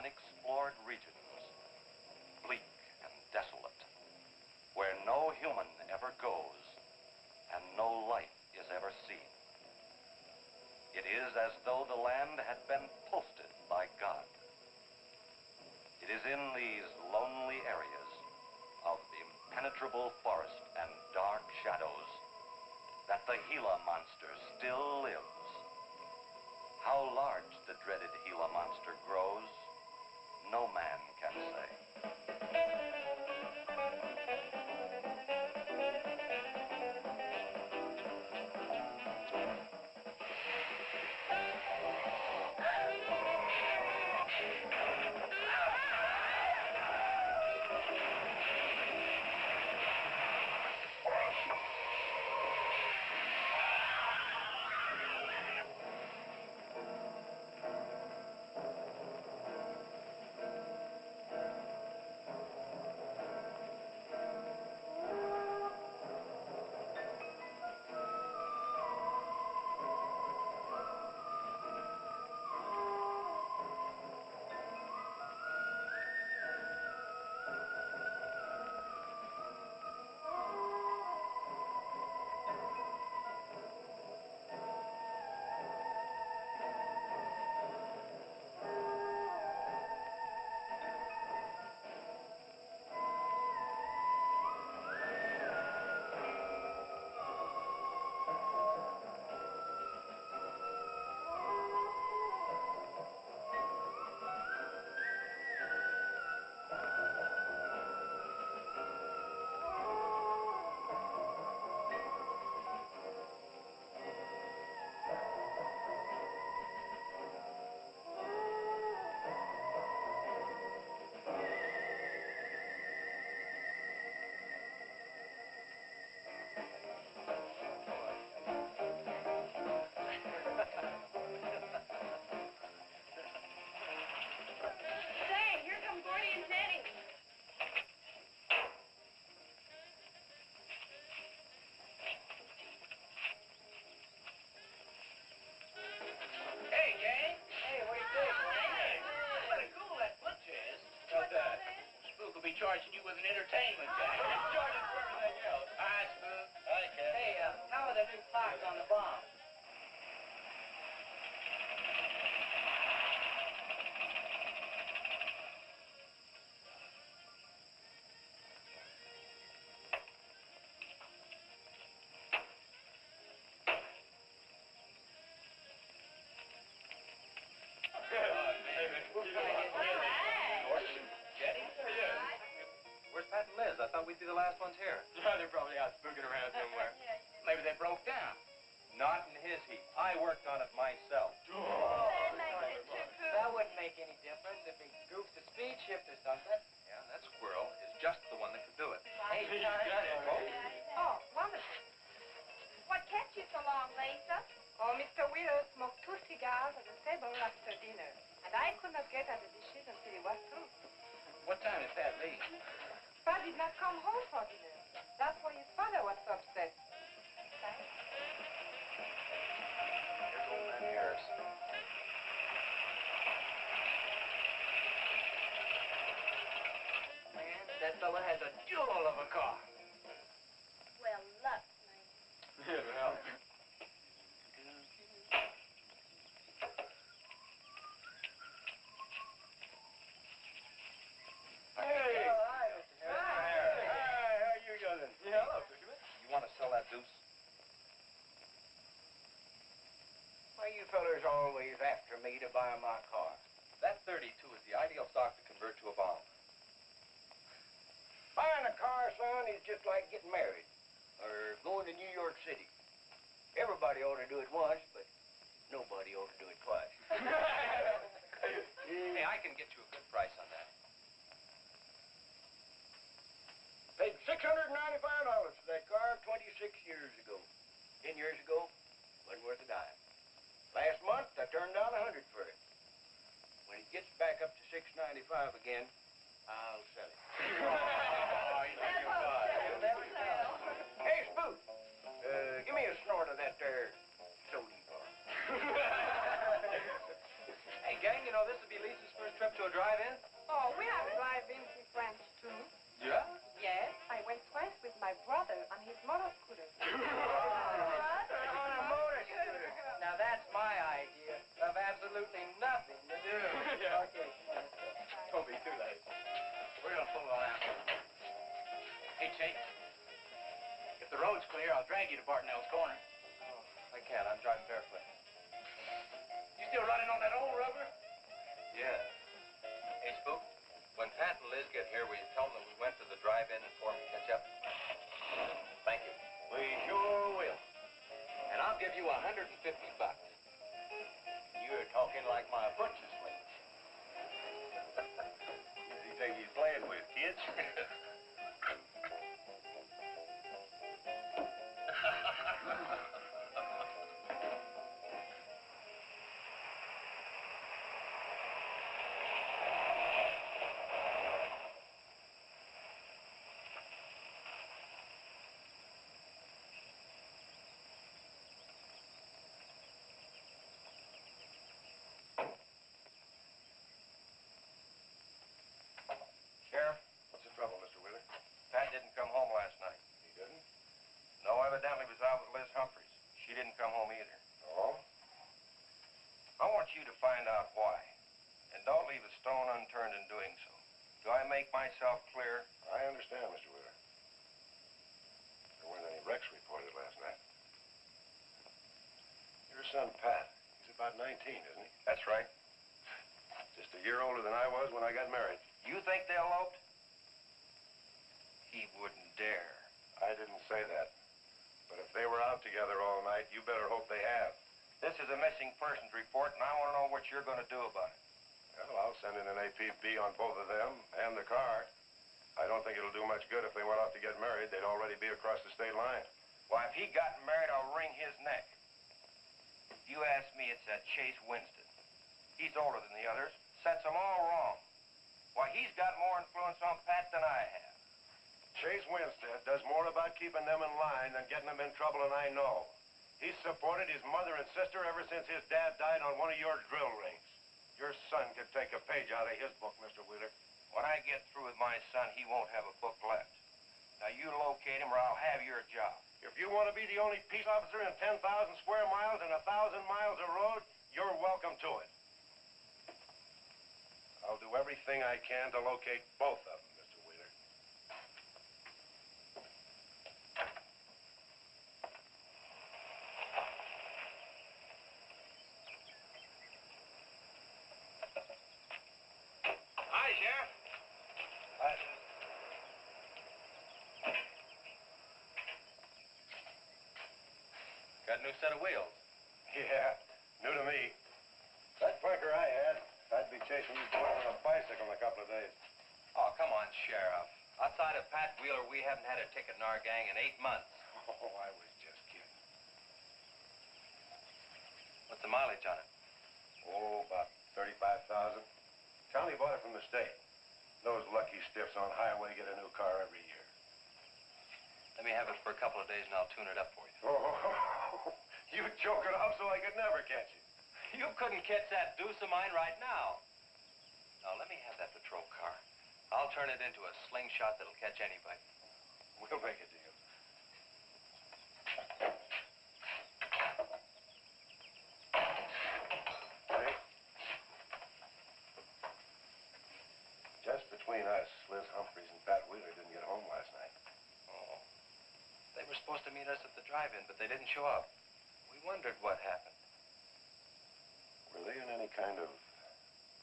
unexplored regions, bleak and desolate, where no human ever goes and no life is ever seen. It is as though the land had been posted by God. It is in these lonely areas of impenetrable forest and dark shadows that the Gila Monster still lives. How large the dreaded Gila Monster grows, no man can say. Charging you with an entertainment tax. Charging for everything else. Hi, Spook. Hi, Ken. Hey, how are the new clocks on the bomb? I thought we'd be the last ones here. Yeah, they're probably out spooking around somewhere. Maybe they broke down. Not in his heap. I worked on it myself. Oh. That wouldn't make any difference if he goofed the speed shift or something. Yeah, that squirrel is just the one that could do it. Hey, He's got it. Oh, wonderful. What kept you so long, Lisa? Oh, Mr. Wheeler smoked 2 cigars at the table after dinner, and I could not get at the dishes until he was through. What time did Pat leave? Pa did not come home for dinner. That's why his father was so upset. Here's old man Harris. Man, that fella has a jewel of a car. Well, luck, man. Yeah, well. Hey! Oh, hi, Mr. Harris. Hi, how you doing? Yeah, hello, Fisherman. You want to sell that deuce? Why you fellers always after me to buy my car? That 32 is the ideal stock to convert to a bomb. Buying a car, son, is just like getting married or going to New York City. Everybody ought to do it once, but nobody ought to do it twice. Hey, I can get you a good price on that. Paid $695 for that car 26 years ago. 10 years ago, wasn't worth a dime. Last month, I turned down $100 for it. When it gets back up to $695 again, I'll sell it. Oh, you're fine. Hey, Spook, give me a snort of that there sody bar. Hey, gang, you know, this will be Lisa's first trip to to a drive-in? Oh, we have drive-ins in France, too. Yeah? Yes, I went twice with my brother on his motor scooter. On a motor scooter. Now that's my idea of absolutely nothing to do. Yeah. Okay. Don't be too late. We're gonna pull on out. Hey, Chase. If the road's clear, I'll drag you to Bartonell's Corner. I can't. I'm driving barefoot. You still running on that old rubber? Yeah. Hey, Spook, when Pat and Liz get here, will you tell them that we went to the drive-in and for them to catch up? Thank you. We sure will. And I'll give you $150. You're talking like my butcher's mate. Easy thing he's playing with, kids. Sheriff, What's the trouble, Mr. Wheeler? Pat didn't come home last night. He didn't? No, evidently was out with Liz Humphreys. She didn't come home either. Oh? I want you to find out why. And don't leave a stone unturned in doing so. Do I make myself clear? I understand, Mr. Wheeler. There weren't any wrecks reported last night. Your son, Pat, he's about 19, isn't he? That's right. Just a year older than I was when I got married. You think they eloped? He wouldn't dare. I didn't say that. But if they were out together all night, you better hope they have. This is a missing persons report, and I want to know what you're going to do about it. Well, I'll send in an APB on both of them and the car. I don't think it'll do much good if they went off to get married. They'd already be across the state line. Why, if he got married, I'll wring his neck. If you ask me, it's that Chase Winston. He's older than the others. Sets them all wrong. Why, he's got more influence on Pat than I have. Chase Winstead does more about keeping them in line than getting them in trouble, and I know. He's supported his mother and sister ever since his dad died on one of your drill rings. Your son could take a page out of his book, Mr. Wheeler. When I get through with my son, he won't have a book left. Now, you locate him or I'll have your job. If you want to be the only peace officer in 10,000 square miles and 1,000 miles of road, you're welcome to it. I'll do everything I can to locate both of them, Mr. Wheeler. Hi, Sheriff. Got a new set of wheels. Yeah, new to me. That clunker I had, I'd be chasing you boys on a bicycle in a couple of days. Oh, come on, Sheriff. Outside of Pat Wheeler, we haven't had a ticket in our gang in 8 months. Oh, I was just kidding. What's the mileage on it? Oh, about 35,000. County bought it from the state. Those lucky stiffs on highway get a new car every year. Let me have it for a couple of days and I'll tune it up for you. Oh, you choke it off so I could never catch you. You couldn't catch that deuce of mine right now. Now, let me have that patrol car. I'll turn it into a slingshot that'll catch anybody. We'll make a deal. Hey? Just between us, Liz Humphreys and Pat Wheeler didn't get home last night. Oh. They were supposed to meet us at the drive-in, but they didn't show up. We wondered what happened. Were they in any kind of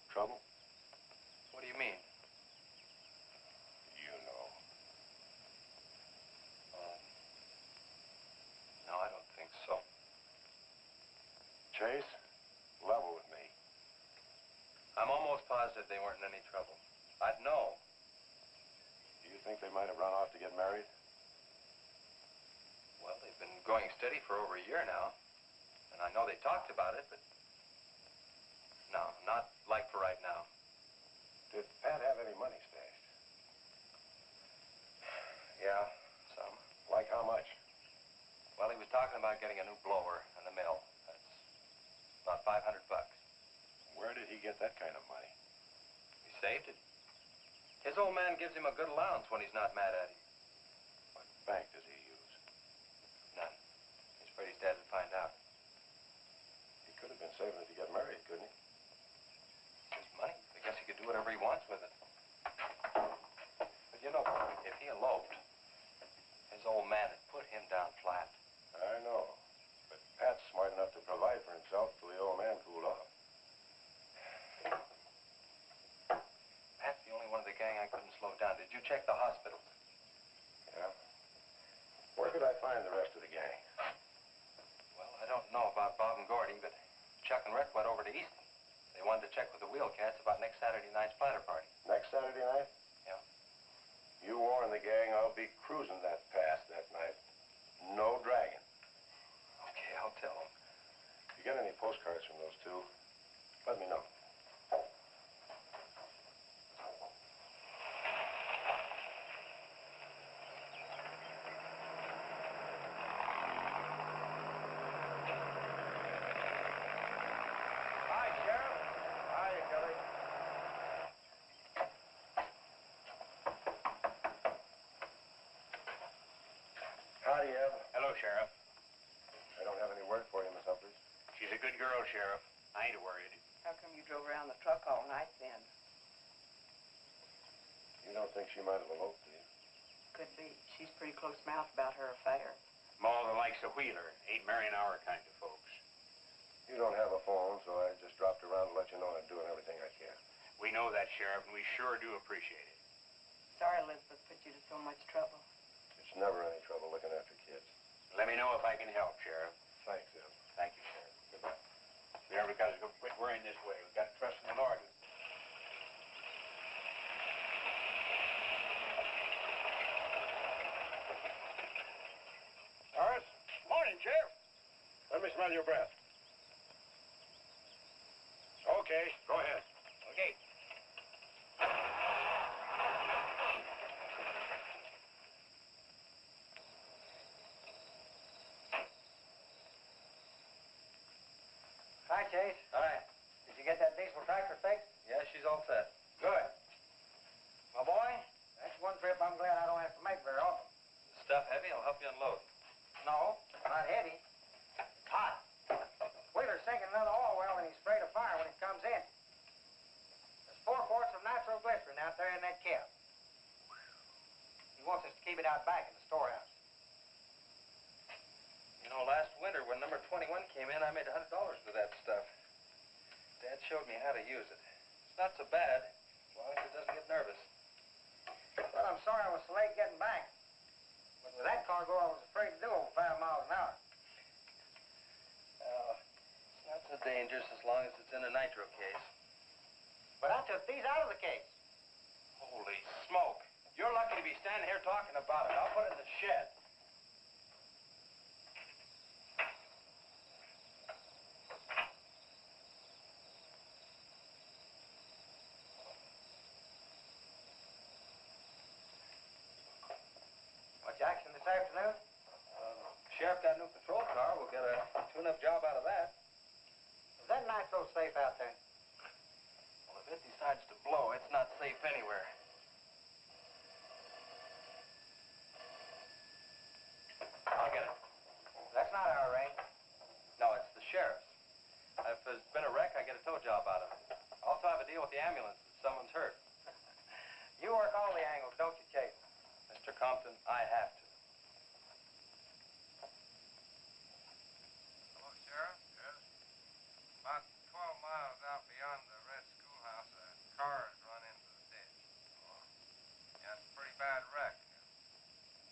trouble? What do you mean? You know. No, I don't think so. Chase, level with me. I'm almost positive they weren't in any trouble. I'd know. Do you think they might have run off to get married? Well, they've been going steady for over a year now. And I know they talked about it, but... No, not like for right now. Did Pat have any money stashed? Yeah, some. Like how much? Well, he was talking about getting a new blower and a mill. That's about $500. Where did he get that kind of money? old man gives him a good allowance when he's not mad at him. What bank does he use? None. He's afraid his dad would find out. He could have been saving it to get married, couldn't he? His money. I guess he could do whatever he wants with it. But you know, if he eloped, his old man had put him down flat. I know. But Pat's smart enough to provide for himself till the old man cooled off. Pat's the only one of the gang I couldn't slow down. Did you check the hospitals? Yeah. Where could I find the rest of the gang? Well, I don't know about Bob and Gordy, but Chuck and Rhett went over to Easton. They wanted to check with the wheel cats about next Saturday night's splatter party. Next Saturday night? Yeah. You warn the gang I'll be cruising that pass that night. No dragging. Okay, I'll tell them. If you get any postcards from those two, let me know. Hi, Sheriff. Hiya, Kelly. Howdy, Eb. Hello, Sheriff. I don't have any word for you, Miss Humphries. She's a good girl, Sheriff. I ain't worried. How come you drove around the truck all night then? You don't think she might have eloped, do you? Could be. She's pretty close-mouthed about her affair. Ma, the likes of Wheeler ain't marrying our kind of folks. You don't have a phone, so I just dropped around to let you know I'm doing everything I can. We know that, Sheriff, and we sure do appreciate it. Sorry Elizabeth put you to so much trouble. It's never any trouble looking after kids. Let me know if I can help, Sheriff. Thanks, Eb. Thank you, Sheriff. Goodbye. There, because we'll quit worrying this way. We've got to trust in the Lord. Horace? Morning, Sheriff. Let me smell your breath. Okay, go ahead. Okay. Hi, Chase. Hi. Did you get that diesel tractor fixed? Yeah, she's all set. Good. My boy, that's one trip I'm glad I don't have to make very often. Stuff heavy, I'll help you unload. No, not heavy. Hot. Wheeler's sinking another oil well and he's afraid of fire when it comes in. There's 4 quarts of nitroglycerin out there in that cap. He wants us to keep it out back in the storehouse. You know, last winter when number 21 came in, I made $100 with that stuff. Dad showed me how to use it. It's not so bad, as long as it doesn't get nervous. Well, I'm sorry I was so late getting back. But with that cargo, I was afraid to do over 5 miles an hour. It's not so dangerous as long as it's in a nitro case. But I took these out of the case. Holy smoke. You're lucky to be standing here talking about it. I'll put it in the shed. Much action this afternoon? Sheriff got a new patrol car. We'll get a tune-up job out of that. Is that nitro safe out there? Well, if it decides to blow, it's not safe anywhere. I'll get it. That's not our range. No, it's the sheriff's. If there's been a wreck, I get a tow job out of it. I also have a deal with the ambulance if someone's hurt. You work all the angles, don't you, Chase? Mr. Compton, I have to. Hello, Sheriff? Yes? About 12 miles out beyond the red schoolhouse, a car has run into the ditch. Oh? Yeah, it's a pretty bad wreck.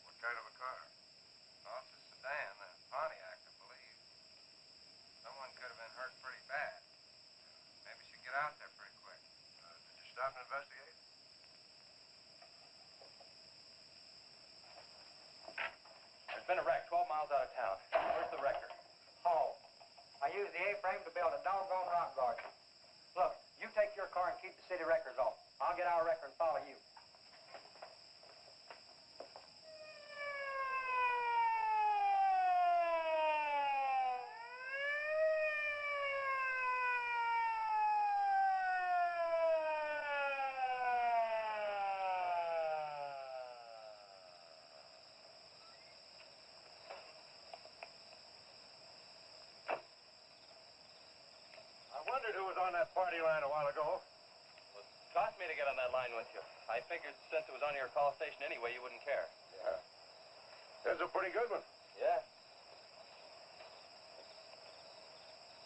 What kind of a car? Well, it's a sedan, a Pontiac, I believe. Someone could have been hurt pretty bad. Maybe you should get out there pretty quick. Did you stop and investigate? There's been a wreck 12 miles out of town. Where's the wrecker? Home. I used the A-frame to build a doggone rock garden. Look, you take your car and keep the city wreckers off. I'll get our wrecker and follow you. on that party line a while ago. Well, it cost me to get on that line with you. I figured since it was on your call station anyway, you wouldn't care. Yeah. That's a pretty good one. Yeah.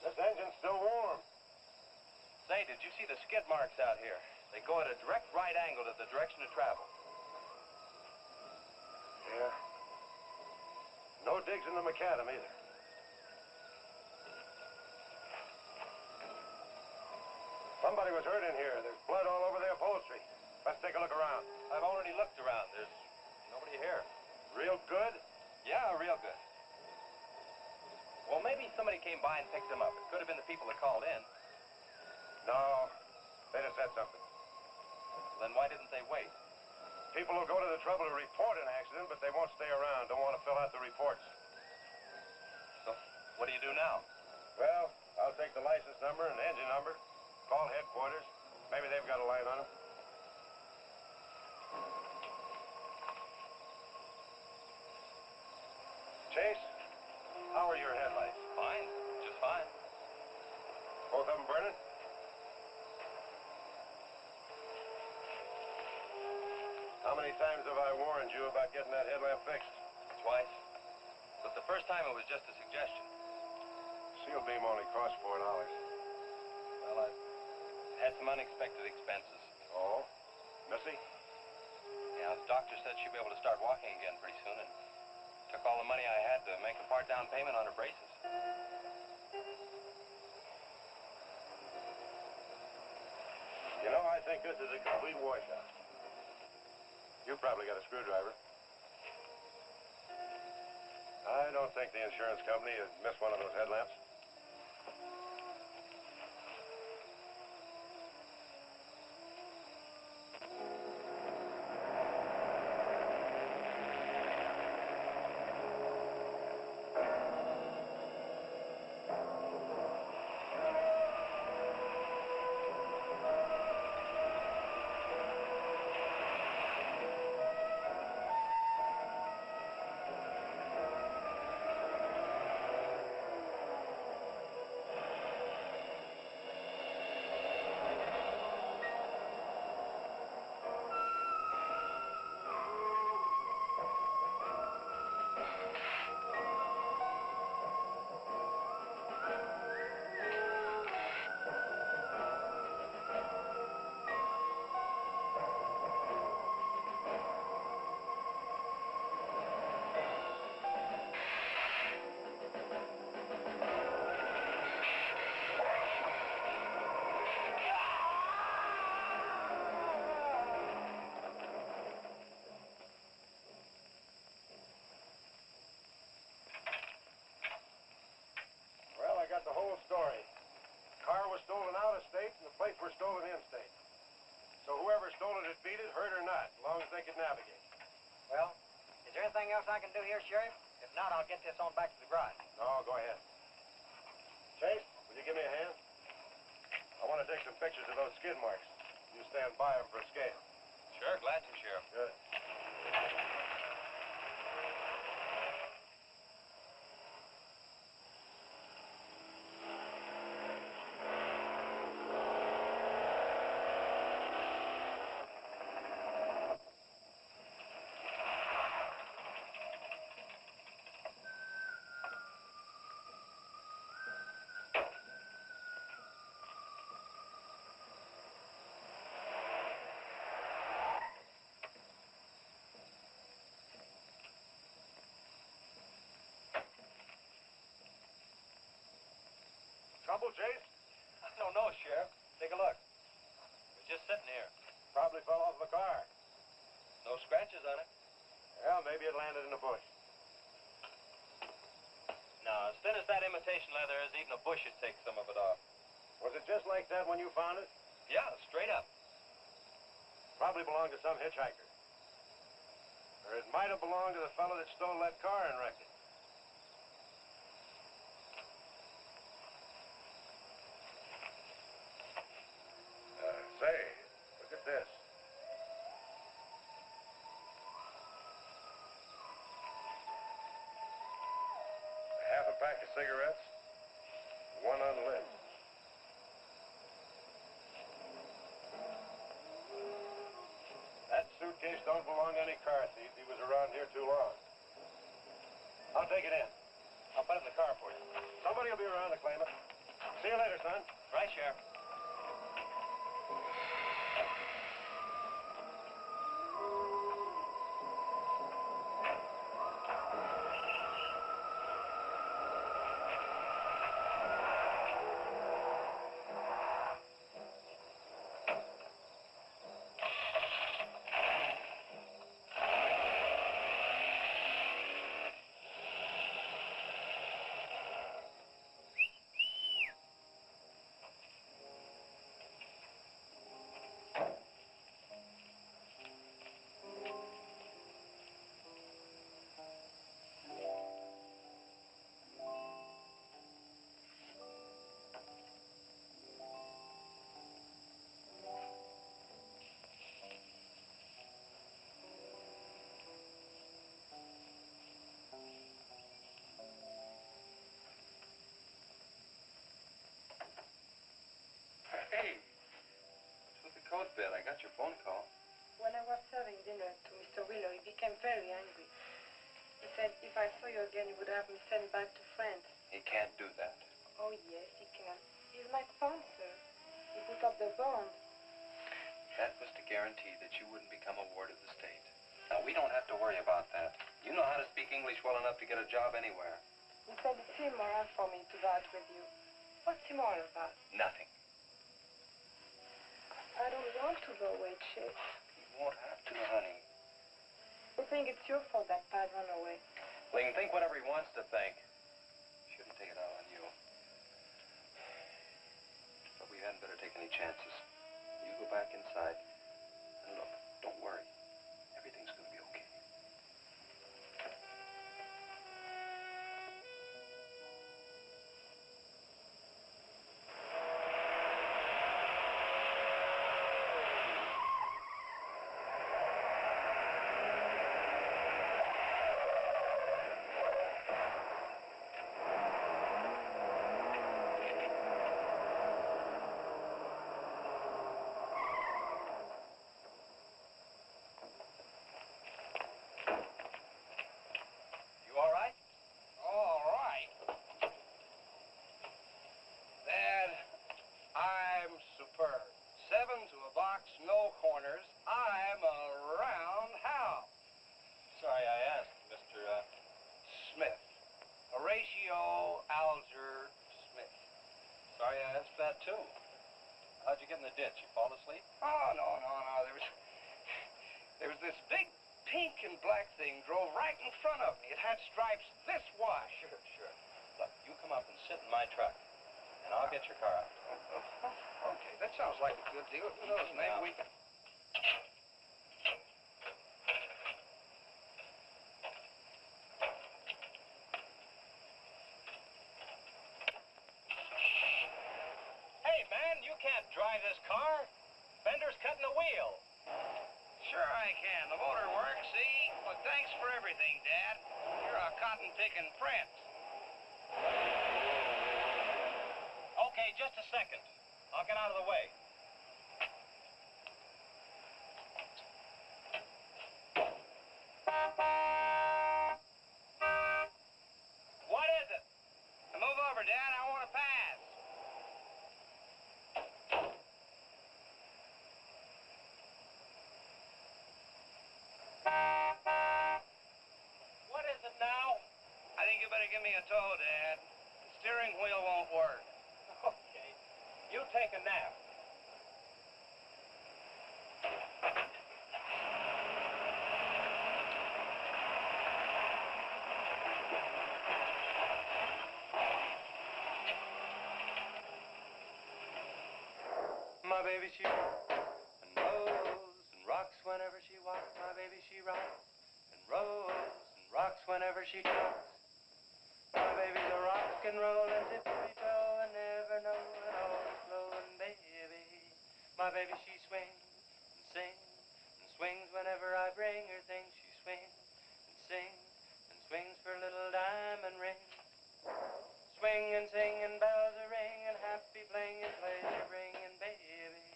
This engine's still warm. Say, did you see the skid marks out here? They go at a direct right angle to the direction of travel. Yeah. No digs in the macadam either. Somebody was hurt in here. There's blood all over the upholstery. Let's take a look around. I've already looked around. There's nobody here. Real good? Yeah, real good. Well, maybe somebody came by and picked them up. It could have been the people that called in. No. They'd have said something. Then why didn't they wait? People will go to the trouble to report an accident, but they won't stay around. Don't want to fill out the reports. So, what do you do now? Well, I'll take the license number and engine number, call headquarters. Maybe they've got a line on them. Chase, how are your headlights? Fine. Just fine. Both of them burning? How many times have I warned you about getting that headlamp fixed? Twice. But the first time it was just a suggestion. Seal beam only costs $4. Well, I had some unexpected expenses. Oh? Missy? Yeah, the doctor said she'd be able to start walking again pretty soon, and took all the money I had to make a part down payment on her braces. You know, I think this is a complete washout. You probably got a screwdriver. I don't think the insurance company has missed one of those headlamps. The whole story. Car was stolen out of state and the plates were stolen in state. So whoever stole it had beat it, hurt or not, as long as they could navigate. Well, is there anything else I can do here, Sheriff? If not, I'll get this on back to the garage. No, go ahead. Chase, will you give me a hand? I want to take some pictures of those skid marks. You stand by them for a scale. Sure, glad to, Sheriff. Good. Trouble, Chase? I don't know, Sheriff. Take a look. We're just sitting here. Probably fell off the car. No scratches on it. Well, maybe it landed in a bush. No, as thin as that imitation leather is, even a bush would take some of it off. Was it just like that when you found it? Yeah, straight up. Probably belonged to some hitchhiker. Or it might have belonged to the fellow that stole that car and wrecked it. Say, look at this. Half a pack of cigarettes, one unlit. take it in. I'll put it in the car for you. Somebody will be around to claim it. See you later, son. Right, Sheriff. Hey, what's with the coat bed? I got your phone call. When I was serving dinner to Mr. Wheeler, he became very angry. He said if I saw you again, he would have me sent back to France. He can't do that. Oh, yes, he can. He's my sponsor. He put up the bond. That was to guarantee that you wouldn't become a ward of the state. Now, we don't have to worry about that. You know how to speak English well enough to get a job anywhere. He said it's immoral for me to go out with you. What's immoral about? Nothing. I don't want to go away, Chief. You won't have to, honey. I think it's your fault that Pat ran away. Well, he can think whatever he wants to think. Shouldn't take it out on you. But we hadn't better take any chances. You go back inside. And look, don't worry. Everything's going to be okay. No corners. I'm a roundhouse. Sorry I asked, Mr. Smith. Horatio Alger Smith. Sorry I asked that, too. How'd you get in the ditch? You fall asleep? Oh, no. There was this big pink and black thing drove right in front of me. It had stripes this wide. Sure. Look, you come up and sit in my truck, and I'll get your car out. Okay, that sounds like a good deal. Who knows, maybe we can... Hey, man, you can't drive this car. Bender's cutting the wheel. Sure I can. The motor works, see? But thanks for everything, Dad. You're a cotton-picking prince. Okay, just a second. I'll get out of the way. What is it? Move over, Dad. I want to pass. What is it now? I think you better give me a tow, Dad. The steering wheel won't work. Okay. You take a nap. My baby, she rocks and rolls and rocks whenever she walks. My baby, she rocks and rolls and rocks whenever she talks. My baby's a rock and rollin' tippy-toe and never knowin' always flowin' baby. My baby, she swings and sings and swings whenever I bring her things. She swings and sings and swings for a little diamond ring. Swing and sing and bells a ring and happy fling and pleasure bringing baby.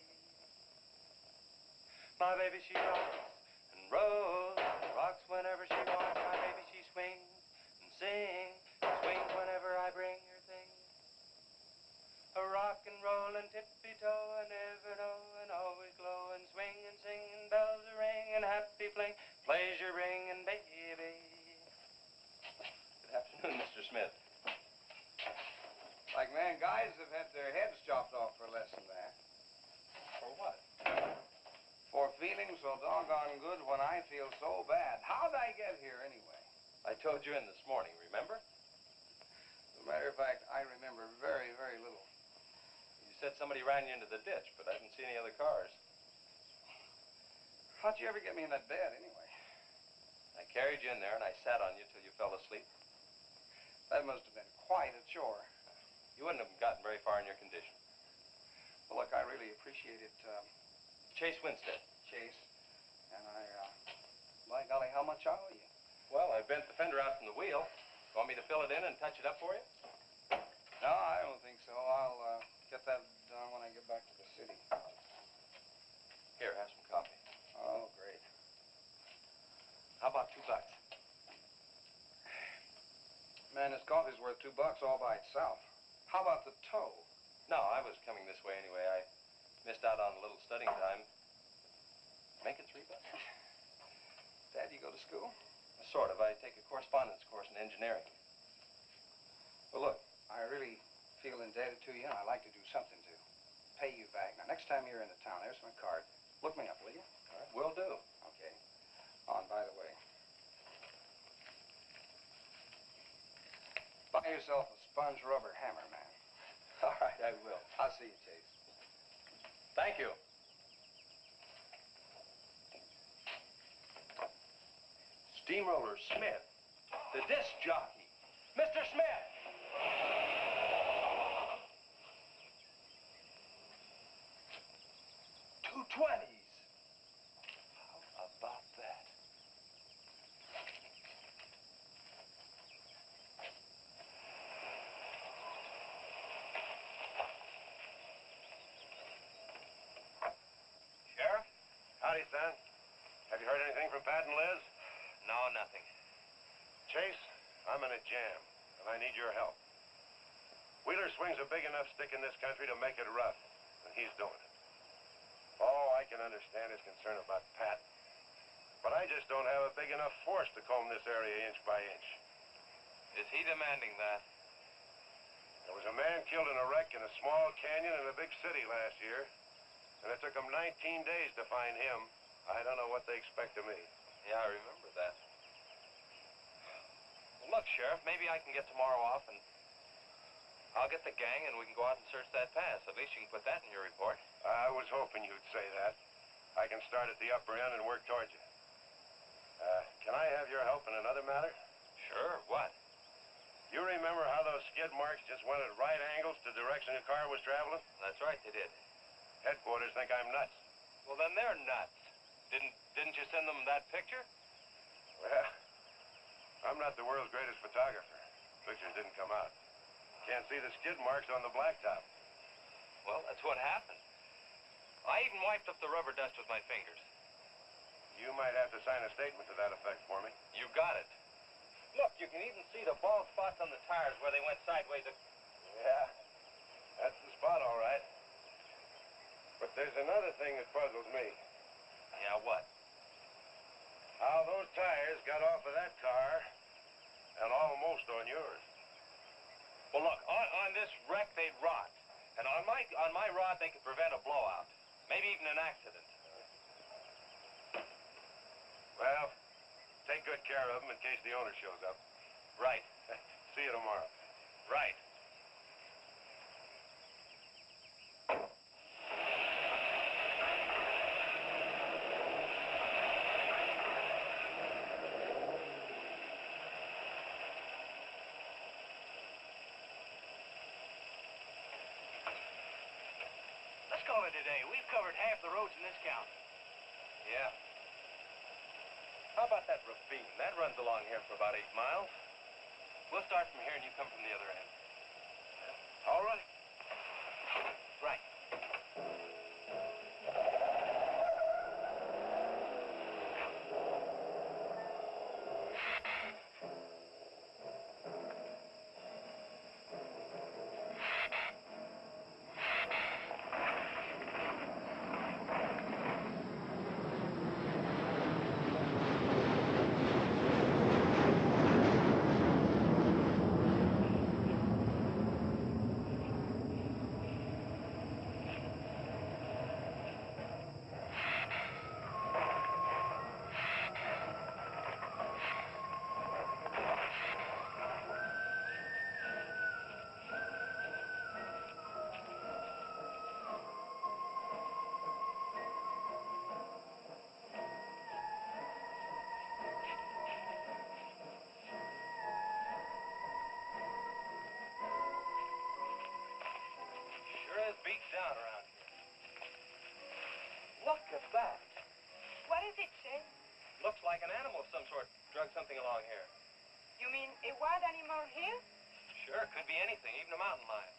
My baby, she rocks and rolls and rocks whenever she wants. My baby, she swings and sings rolling, tippy-toe, and ever knowing, always glowing, swinging, singing, bells are ringing, happy fling, pleasure ringing, baby. Good afternoon, Mr. Smith. Like man, guys have had their heads chopped off for less than that. For what? For feeling so doggone good when I feel so bad. How'd I get here anyway? I told you in this morning, remember? As a matter of fact, I remember very, very little. You said somebody ran you into the ditch, but I didn't see any other cars. How'd you ever get me in that bed anyway? I carried you in there and I sat on you till you fell asleep. That must have been quite a chore. You wouldn't have gotten very far in your condition. Well, look, I really appreciate it, Chase Winstead. Chase. And by golly, how much I owe you? Well, I bent the fender out from the wheel. Want me to fill it in and touch it up for you? No, I don't think so. I'll get that done when I get back to the city. Here, have some coffee. Oh, great. How about $2? Man, this coffee's worth $2 all by itself. How about the tow? No, I was coming this way anyway. I missed out on a little studying time. Make it $3. Dad, you go to school? Sort of. I take a correspondence course in engineering. Well, look, I really feel indebted to you, and I'd like to do something to pay you back. Now, next time you're in the town, there's my card. Look me up, will you? All right, will do. Okay. Oh, and by the way, buy yourself a sponge rubber hammer, man. All right, I will. I'll see you, Chase. Thank you. Steamroller Smith, the disc jockey. Mr. Smith! 220s. How about that? Sheriff? Howdy, son. Have you heard anything from Pat and Liz? No, nothing. Chase, I'm in a jam, and I need your help. Wheeler swings a big enough stick in this country to make it rough, and he's doing it. Oh, I can understand his concern about Pat, but I just don't have a big enough force to comb this area inch by inch. Is he demanding that? There was a man killed in a wreck in a small canyon in a big city last year, and it took them 19 days to find him. I don't know what they expect of me. Yeah, I remember that. Well, look, Sheriff, maybe I can get tomorrow off and I'll get the gang and we can go out and search that pass. At least you can put that in your report. I was hoping you'd say that. I can start at the upper end and work towards you. Can I have your help in another matter? Sure, what? You remember how those skid marks just went at right angles to the direction the car was traveling? That's right, they did. Headquarters think I'm nuts. Well, then they're nuts. Didn't you send them that picture? Well, I'm not the world's greatest photographer. Pictures didn't come out. Can't see the skid marks on the blacktop. Well, that's what happened. I even wiped up the rubber dust with my fingers. You might have to sign a statement to that effect for me. You got it. Look, you can even see the bald spots on the tires where they went sideways. Yeah, that's the spot, all right. But there's another thing that puzzles me. Yeah, what? How those tires got off of that car and almost on yours. Well, look, on this wreck, they'd rot. And on my rod, they could prevent a blowout. Maybe even an accident. Well, take good care of them in case the owner shows up. Right. See you tomorrow. Right. Let's call it a day. We've covered half the roads in this county. Yeah. How about that ravine? That runs along here for about 8 miles. We'll start from here and you come from the other end. All right. Right. down around here. Look at that. What is it, Chase? Looks like an animal of some sort drug something along here. You mean a wild animal here? Sure, could be anything, even a mountain lion.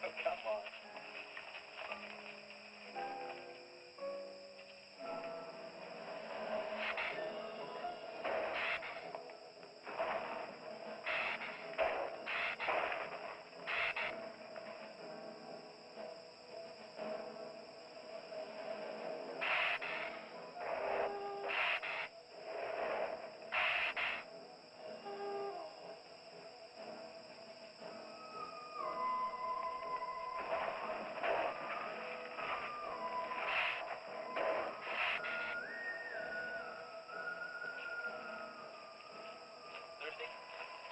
Oh, come on.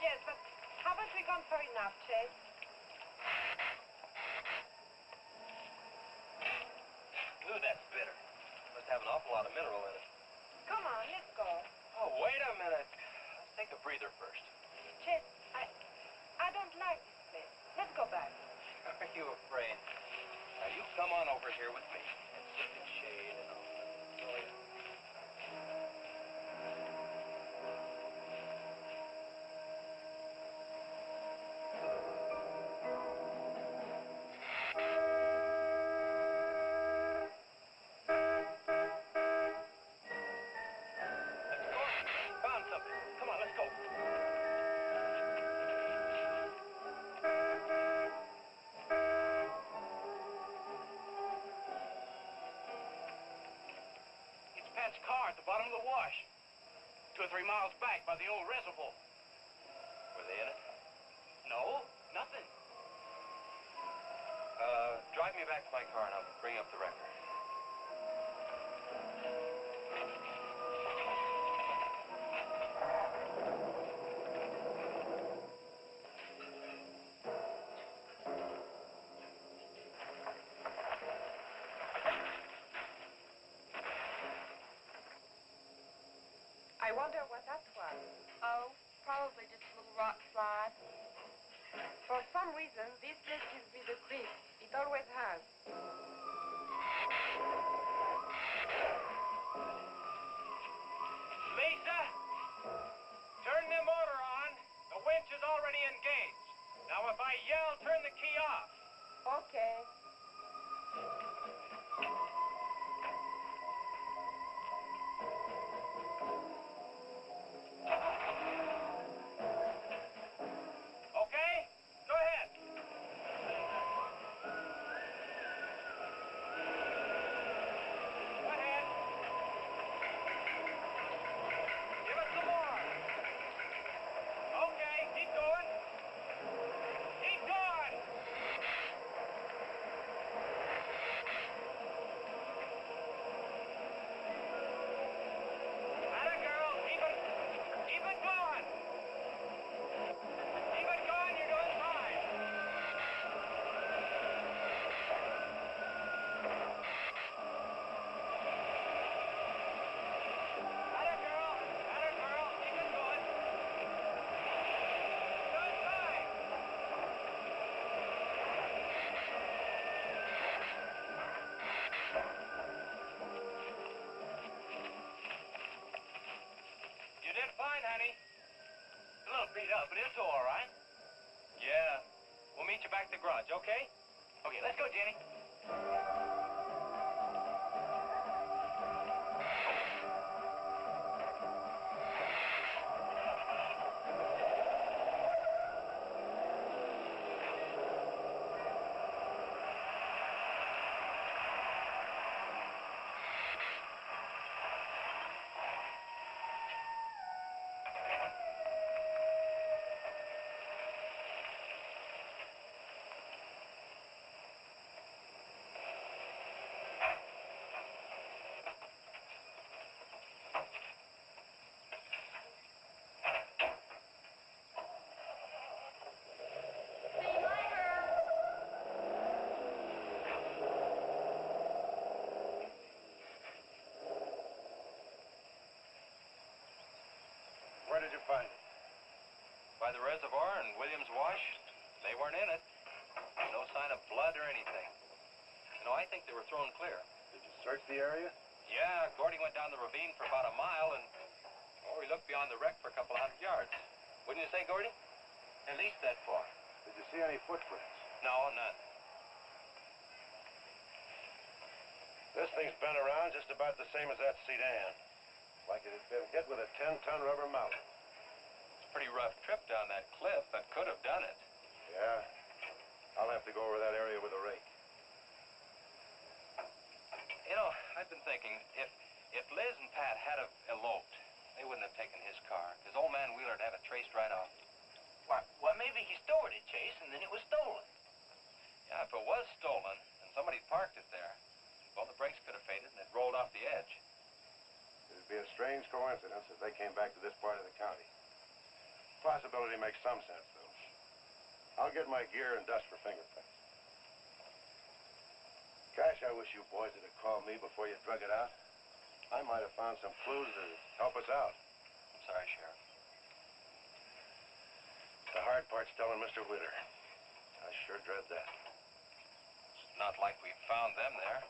Yes, but haven't we gone far enough, Chase? Ooh, that's bitter. Must have an awful lot of mineral in it. Come on, let's go. Oh, wait a minute. Let's take a breather first. Chase, I don't like this place. Let's go back. Are you afraid? Now, you come on over here with me and sit in the shade and all. Oh, yeah. Car at the bottom of the wash. 2 or 3 miles back by the old reservoir. Were they in it? No, nothing. Drive me back to my car and I'll bring up the record. I wonder what that was. Oh, probably just a little rock slide. For some reason, this place gives me the creep. It always has. Lisa! Turn the motor on. The winch is already engaged. Now, if I yell, turn the key off. Okay. Okay? Go ahead. Go ahead. Give it some more. Okay, keep going. Keep going. Atta girl, keep it going. Keep it going, you're doing fine. Atta girl, keep it going. Doing fine. You did fine, honey. A little beat up, but it's all right. Yeah. We'll meet you back at the garage, okay? Okay, let's go, Jenny. Where did you find it? By the reservoir and Williams Wash, they weren't in it. No sign of blood or I think they were thrown clear. Did you search the area? Yeah, Gordy went down the ravine for about a mile, and he looked beyond the wreck for a couple hundred yards. Wouldn't you say, Gordy? At least that far. Did you see any footprints? No, none. This thing's been around just about the same as that sedan. Like it had been hit with a 10-ton rubber mallet. It's a pretty rough trip down that cliff. That could have done it. Yeah. I'll have to go over that area with a rake. You know, I've been thinking, if Liz and Pat had have eloped, they wouldn't have taken his car, because old man Wheeler'd have it traced right off. Well, maybe he stored it, Chase, and then it was stolen. Yeah, if it was stolen, and somebody parked it there, well, the brakes could have faded and it rolled off the edge. It'd be a strange coincidence if they came back to this part of the county. Possibility makes some sense, though. I'll get my gear and dust for fingerprints. Gosh, I wish you boys would have called me before you drug it out. I might have found some clues to help us out. I'm sorry, Sheriff. The hard part's telling Mr. Wheeler. I sure dread that. It's not like we found them there.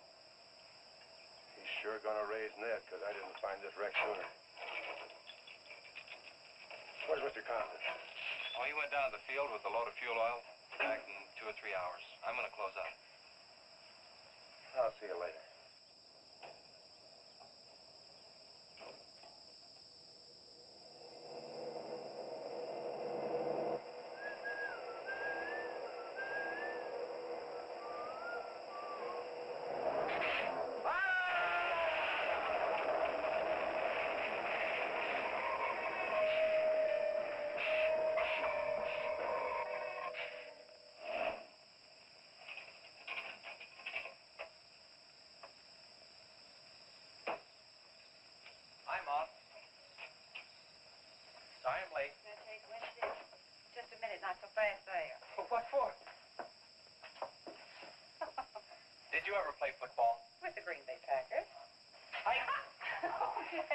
He's sure gonna raise Ned, because I didn't find this wreck sooner. Where's Mr. Compton? Oh, he went down to the field with a load of fuel oil. Back in 2 or 3 hours. I'm gonna close up. I'll see you later. I'm on. Sorry I'm late. Just a minute, not so fast there. What for? Did you ever play football? With the Green Bay Packers. Oh, please,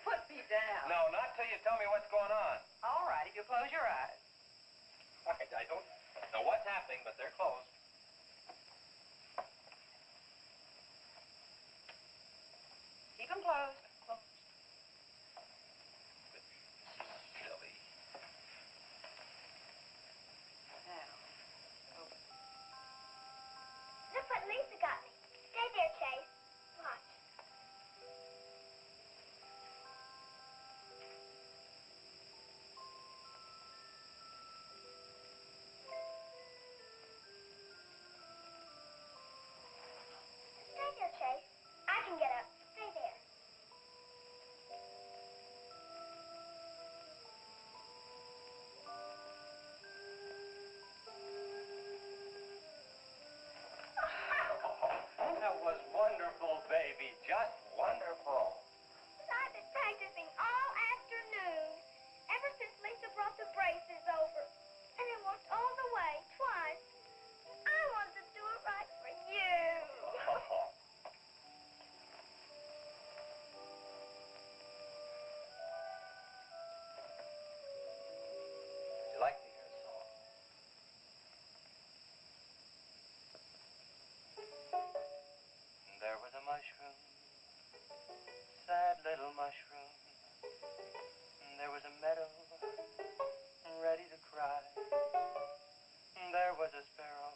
put me down. No, not till you tell me what's going on. All right, if you close your eyes. I don't know what's happening, but they're closed. Keep them closed. Silly. Now, Look what Lisa got me. Stay there, Chase. Watch. Stay there, Chase. I can get up. Stay there. That was wonderful, baby. Just wonderful. I've been practicing all afternoon. Ever since Lisa brought the braces over. And I walked all the way, twice. I wanted to do it right for you. Would you like to hear a song? There was a mushroom, sad little mushroom. There was a meadow, ready to cry. There was a sparrow,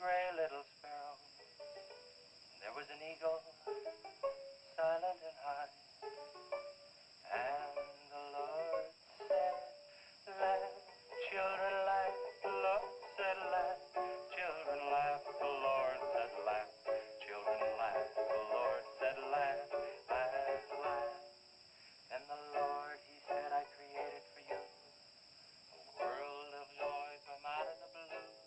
gray little sparrow. There was an eagle, silent and high. And the Lord said, laugh, children laugh. The Lord said, laugh, children laugh. The Lord said, laugh, children laugh. The Lord said, laugh, laugh, laugh. And the Lord, he said, I created for you a world of joy from out of the blue.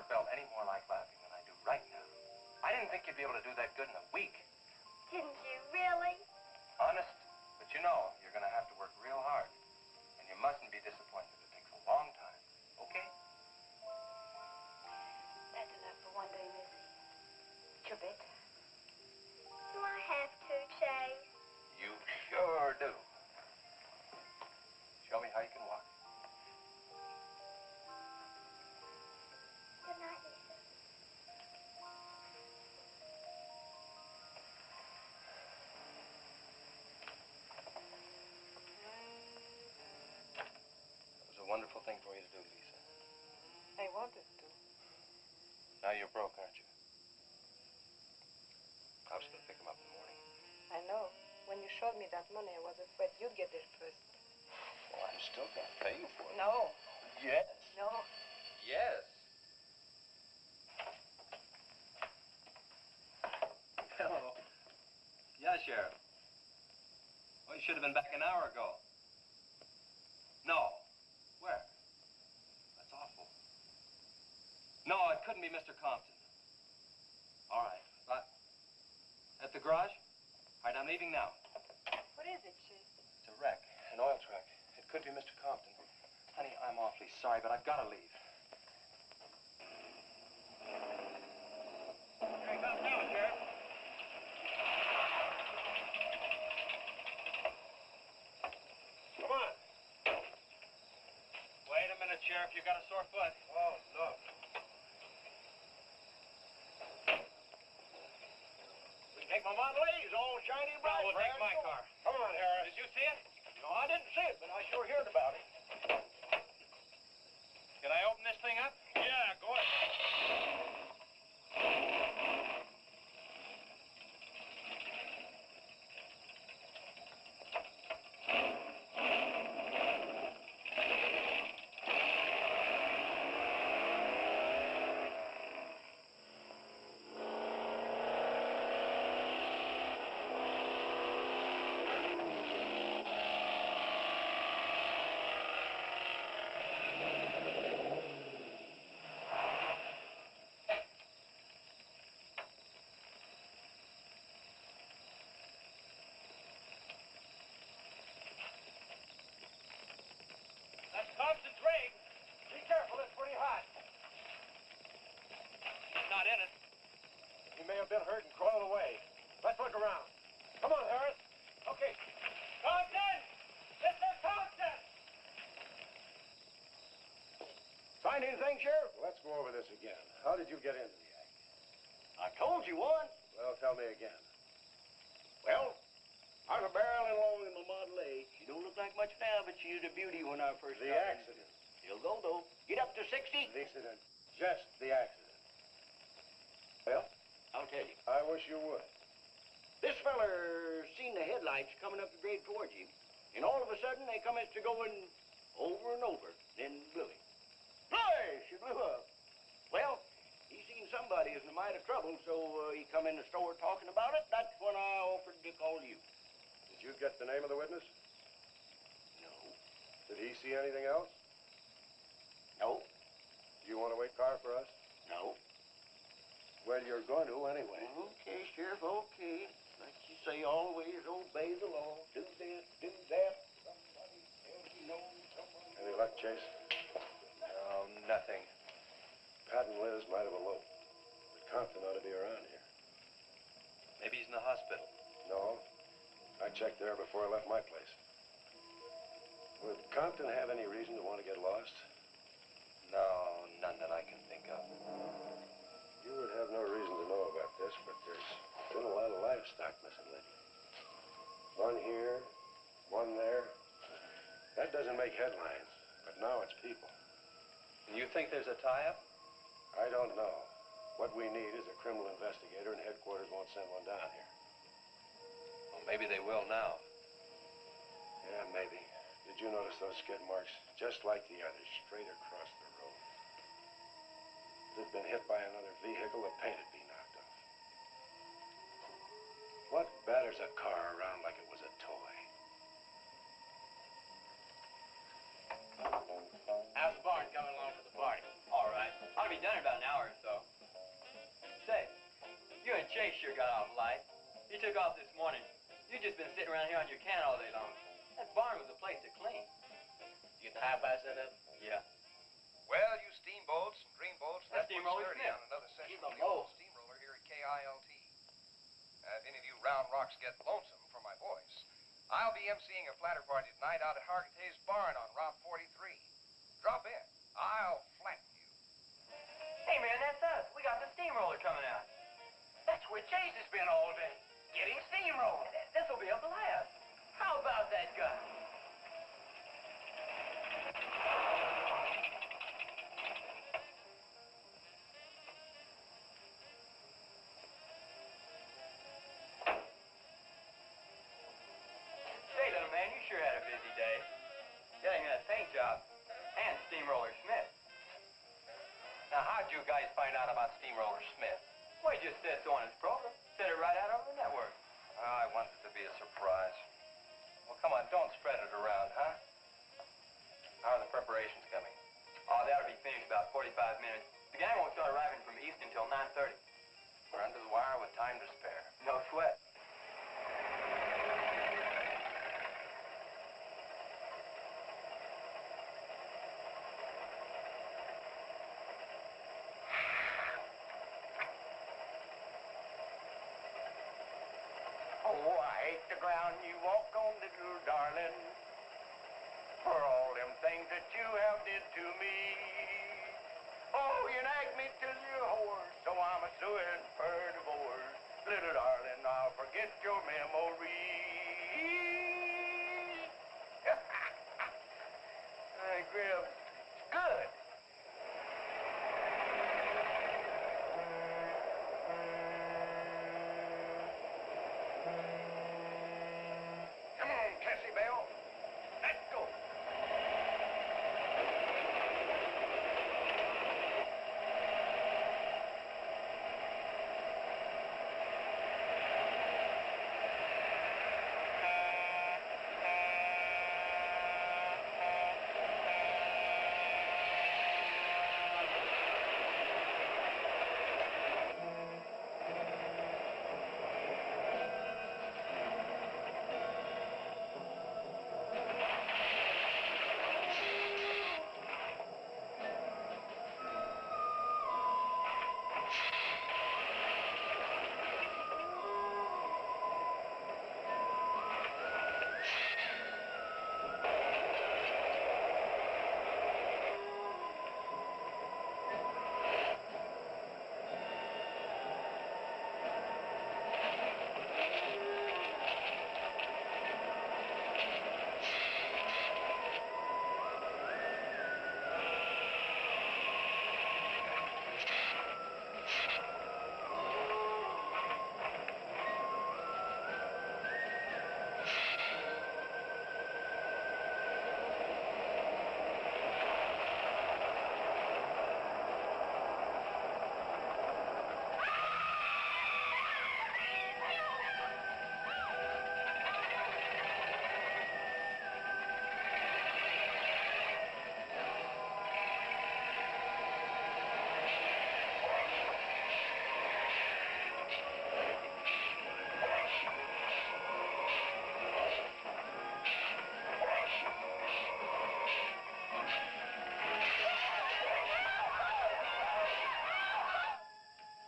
never felt any more like laughing than I do right now. I didn't think you'd be able to do that good in a week. Didn't you really? Honest. But you know, you're going to have to work real hard. And you mustn't be disappointed. It takes a long time. Okay? That's enough for one day, Missy. It's your bedtime. Do I have to, Chase? You sure do. Show me how you can walk. Good night, Lisa. It was a wonderful thing for you to do, Lisa. I wanted to. Now you're broke, aren't you? I was going to pick him up in the morning. I know. When you showed me that money, I was afraid you'd get there first. Well, I'm still going to pay you for it. No. Yes. No. Yes. Hello. Yeah, Sheriff. Well, you should have been back an hour ago. No. Where? That's awful. No, it couldn't be Mr. Compton. All right. At the garage? All right, I'm leaving now. What is it, Chase? It's a wreck, an oil truck. It could be Mr. Compton. Honey, I'm awfully sorry, but I've got to leave. Here he comes now, Sheriff. Come on. Wait a minute, Sheriff. You got a sore foot. Oh, no. Take my Model A, it's all shiny bright. We'll take my car. Come on, Harris. Did you see it? No, I didn't see it, but I sure heard about it. Can I open this thing up? Yeah, go ahead. That's Compton's rig. Be careful, it's pretty hot. He's not in it. He may have been hurt and crawled away. Let's look around. Come on, Harris. Okay. Compton! Mr. Compton! Find anything, Sheriff? Let's go over this again. How did you get into the act? I told you once. Well, tell me again. Well, I was barreling along in my Model A. She don't look like much now, but she was a beauty when I first The started. accident. She'll go, though. Get up to 60. The accident. Just the accident. Well, I'll tell you. I wish you would. This feller seen the headlights coming up the grade towards him, and all of a sudden they commenced to going over and over, then blew him. Hey, she blew up. Well, he seen somebody was in a mite of trouble, so he come in the store talking about it. That's when I offered to call you. Did you get the name of the witness? No. Did he see anything else? No. Do you want to wait car for us? No. Well, you're going to anyway. Okay, Sheriff, okay. Like you say, always obey the law. Do this, do that. Somebody tells you no, somebody... Any luck, Chase? No, nothing. Pat and Liz might have eloped, but Compton ought to be around here. Maybe he's in the hospital. No. I checked there before I left my place. Would Compton have any reason to want to get lost? No, none that I can think of. You would have no reason to know about this, but there's been a lot of livestock missing lately. One here, one there. That doesn't make headlines, but now it's people. And you think there's a tie-up? I don't know. What we need is a criminal investigator, and headquarters won't send one down here. Well, maybe they will now. Yeah, maybe. Did you notice those skid marks? Just like the others, straight across the road. If it had been hit by another vehicle, the paint would be knocked off. What batters a car around like it was a toy? How's the barn coming along for the party? All right. Ought to be done in about an hour sure got off light. You took off this morning. You just been sitting around here on your can all day long. That barn was a place to clean. You get the high-fi set up? Yeah. Well, you steamboats and dreamboats, That's that's Steamroller sturdy Smith. on another session He's of a the old boat. steamroller here at KILT. If any of you round rocks get lonesome for my voice, I'll be emceeing a flatter party tonight out at Hargitay's barn on Route 43. Drop in. I'll flatten you. Hey, man, that's us. We got the steamroller coming out. That's where Chase has been all day, getting steamrolled. This'll be a blast. How about that guy? Say, little man, you sure had a busy day. Getting that paint job and Steamroller Smith. Now, how'd you guys find out about Steamroller Smith? Well, he just said so on his program. Said it right out over the network. I want it to be a surprise. Well, come on, don't spread it around, huh? How are the preparations coming? Oh, that'll be finished about 45 minutes. The gang won't start arriving from East until 9:30. We're under the wire with time to spare. No sweat. Oh, I hate the ground you walk on, little darling, for all them things that you have did to me. Oh, you nagged me till you're hoarse, so I'm a suing for divorce. Little darling, I'll forget your memory. Hey, Grim, good. Come on, Cassie Bell. Let's go.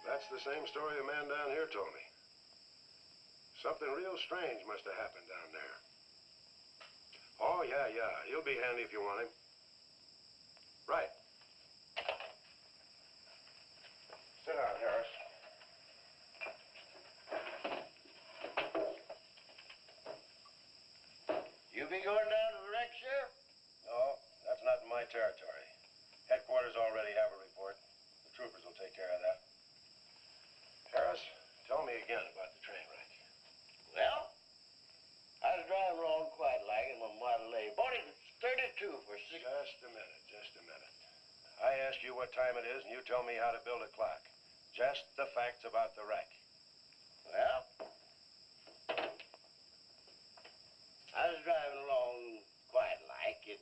That's the same story the man down here told me. Something real strange must have happened down there. Oh, yeah. He'll be handy if you want him. Right. Sit down, Harris. You be going down to the wreck, Sheriff? No, that's not in my territory. Headquarters already have a report. The troopers will take care of that. Harris, tell me again about the train wreck. Well, I was driving along quite like in my Model A. Bought it at 32 for $6. Just a minute. I asked you what time it is, and you tell me how to build a clock. Just the facts about the wreck. Well, I was driving along quite like it.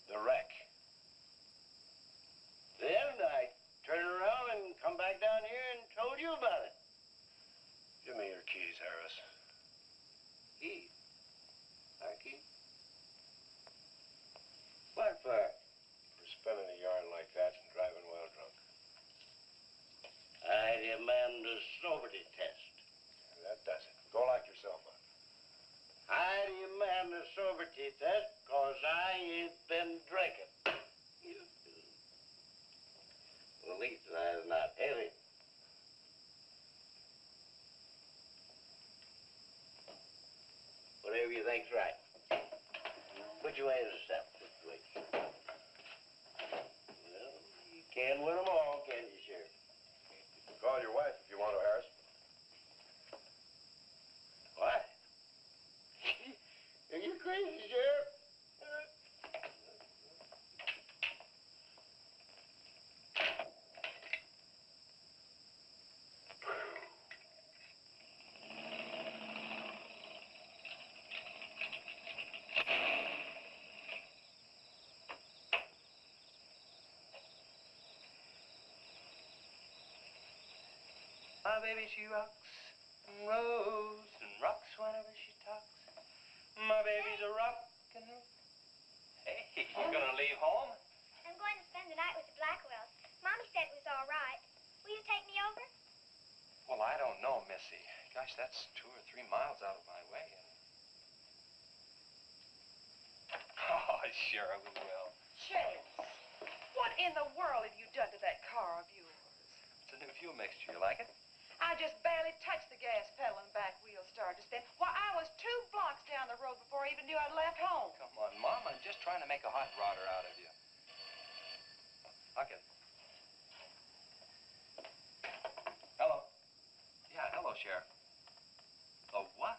The wreck. Then I turned around and come back down here and told you about it. whatever you think's right. Put your way to the step. Put your way. Well, you can't win them all, can you, Sheriff? Call your wife if you want to, Harris. What? Are you crazy, Sheriff? My baby, she rocks and rolls and rocks whenever she talks. My baby's a rockin'. Hey, you gonna leave home? I'm going to spend the night with the Blackwells. Mommy said it was all right. Will you take me over? Well, I don't know, Missy. Gosh, that's 2 or 3 miles out of my way. Oh, sure, I will. Chase, what in the world have you done to that car of yours? It's a new fuel mixture. You like it? I just barely touched the gas pedal and back wheel started to spin. Why, I was 2 blocks down the road before I even knew I'd left home. Come on, Mom. I'm just trying to make a hot rodder out of you. Okay. Hello. Yeah, hello, Sheriff. A what?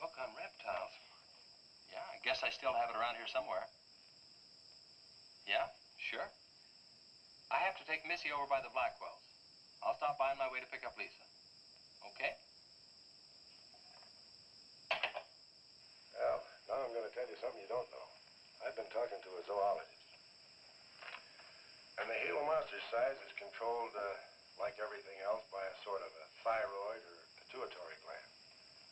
Book on reptiles. Yeah, I guess I still have it around here somewhere. Yeah, sure. I have to take Missy over by the Blackwells. I'll stop by on my way to pick up Lisa. Okay? Well, now I'm going to tell you something you don't know. I've been talking to a zoologist. And the Gila Monster's size is controlled, like everything else, by a sort of a thyroid or pituitary gland.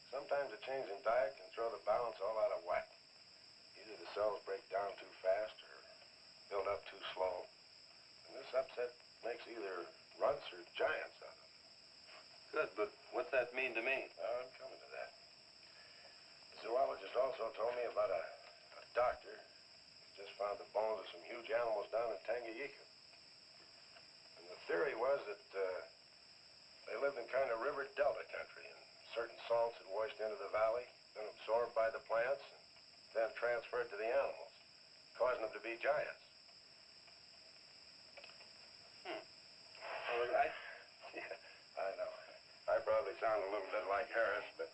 Sometimes a change in diet can throw the balance all out of whack. Either the cells break down too fast or build up too slow. And this upset makes either runts or giants out of it. Good, but what's that mean to me? I'm coming to that. The zoologist also told me about a doctor who just found the bones of some huge animals down in Tanganyika. And the theory was that they lived in kind of river delta country, and certain salts had washed into the valley, been absorbed by the plants, and then transferred to the animals, causing them to be giants. Yeah, I know. I probably sound a little bit like Harris, but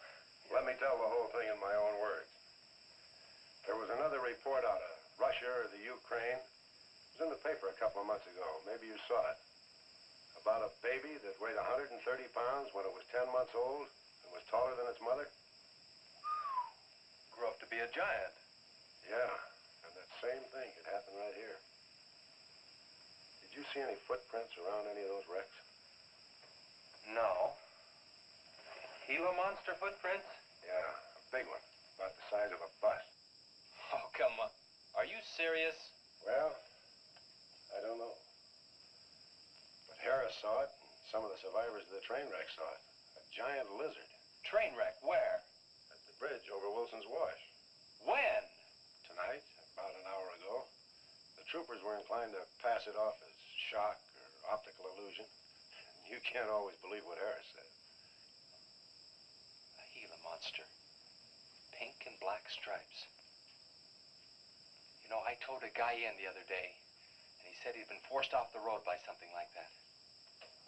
let me tell the whole thing in my own words. There was another report out of Russia or the Ukraine. It was in the paper a couple of months ago. Maybe you saw it. About a baby that weighed 130 pounds when it was 10 months old and was taller than its mother. Grew up to be a giant. Yeah, and that same thing could happen right here. Did you see any footprints around any of those wrecks? No. Gila Monster footprints? Yeah, a big one, about the size of a bus. Oh, come on. Are you serious? Well, I don't know. But Harris saw it, and some of the survivors of the train wreck saw it. A giant lizard. Train wreck? Where? At the bridge over Wilson's Wash. When? Tonight, about an hour ago. The troopers were inclined to pass it off as shock or optical illusion. You can't always believe what Harris said. A Gila Monster. Pink and black stripes. You know, I towed a guy in the other day, and he said he'd been forced off the road by something like that.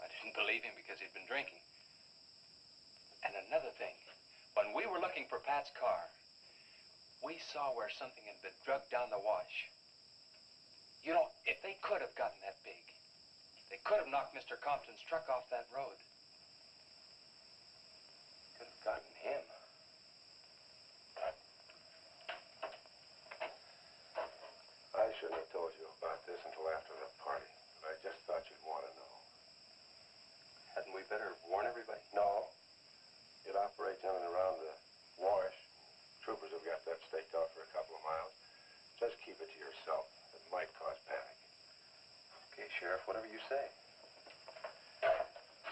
I didn't believe him because he'd been drinking. And another thing, when we were looking for Pat's car, we saw where something had been drugged down the wash. You know, if they could have gotten that big, they could have knocked Mr. Compton's truck off that road. Could have gotten him. I shouldn't have told you about this until after the party, but I just thought you'd want to know. Hadn't we better warn everybody? No. It operates in and around the wash. Troopers have got that staked out for a couple of miles. Just keep it to yourself. It might cause panic. Okay, Sheriff, whatever you say.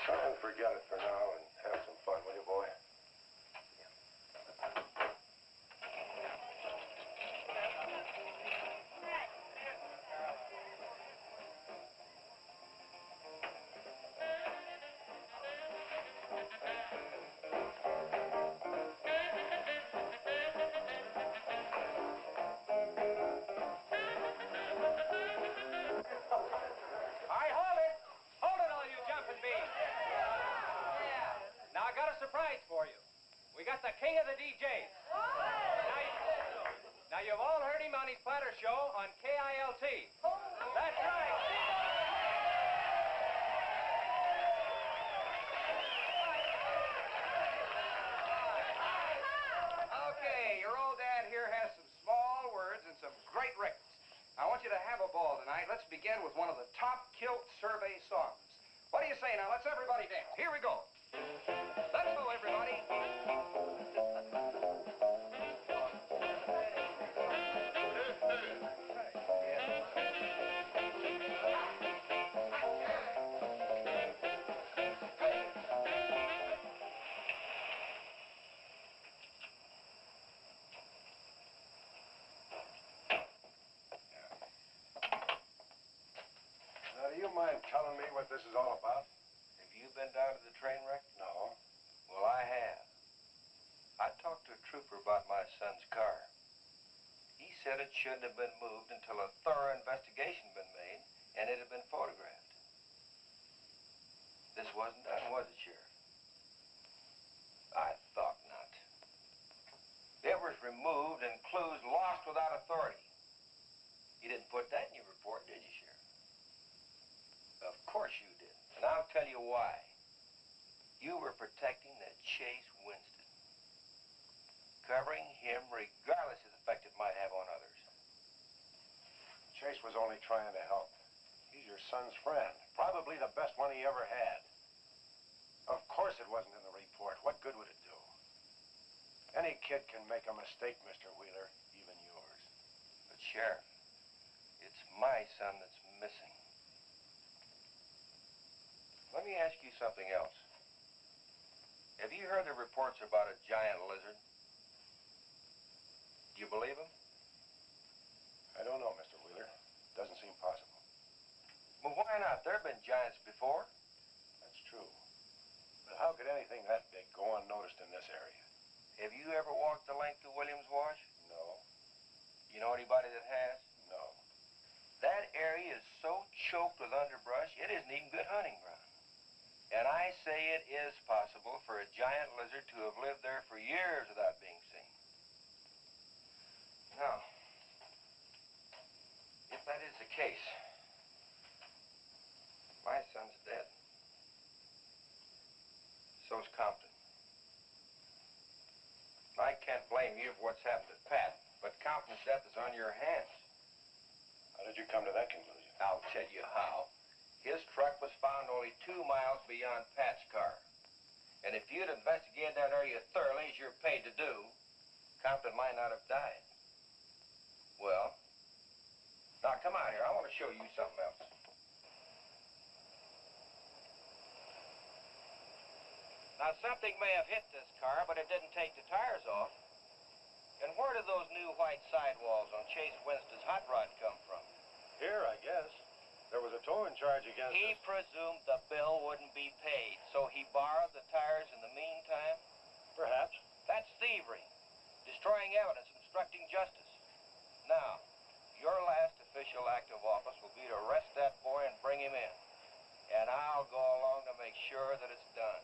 Try and forget it for now and have some fun, will you, boy? I got a surprise for you. We got the king of the DJs. Now you've all heard him on his platter show on KILT. That's right. Okay, your old dad here has some small words and some great records. I want you to have a ball tonight. Let's begin with one of the top kilt survey songs. What do you say now? Let's everybody dance. Here we go. Let's go, everybody. Now, do you mind telling me what this is all about? Have you been down to the train wreck? No. Well, I have. I talked to a trooper about my son's car. He said it shouldn't have been moved until a thorough investigation had been made and it had been photographed. This wasn't done, was it, Sheriff? I thought not. It was removed and clues lost without authority. You didn't put that in your report, did you, Sheriff? Of course you did. And I'll tell you why. You were protecting that Chase Winston. Covering him regardless of the effect it might have on others. Chase was only trying to help. He's your son's friend. Probably the best one he ever had. Of course it wasn't in the report. What good would it do? Any kid can make a mistake, Mr. Wheeler, even yours. But, Sheriff, it's my son that's missing. Let me ask you something else. Have you heard the reports about a giant lizard? Do you believe them? I don't know, Mr. Wheeler. Doesn't seem possible. Well, why not? There have been giants before. That's true. But how could anything that big go unnoticed in this area? Have you ever walked the length of Williams Wash? No. You know anybody that has? No. That area is so choked with underbrush, it isn't even good hunting ground. And I say it is possible for a giant lizard to have lived there for years without being seen. Now, if that is the case, my son's dead. So's Compton. I can't blame you for what's happened to Pat, but Compton's death is on your hands. How did you come to that conclusion? I'll tell you how. His truck was found only 2 miles beyond Pat's car. And if you'd investigated that area thoroughly, as you're paid to do, Compton might not have died. Well, now come out here. I want to show you something else. Now, something may have hit this car, but it didn't take the tires off. And where did those new white sidewalls on Chase Winston's hot rod come from? Here, I guess. There was a towing charge against He us. presumed the bill wouldn't be paid, so he borrowed the tires in the meantime? Perhaps. That's thievery, destroying evidence, obstructing justice. Now, your last official act of office will be to arrest that boy and bring him in. And I'll go along to make sure that it's done.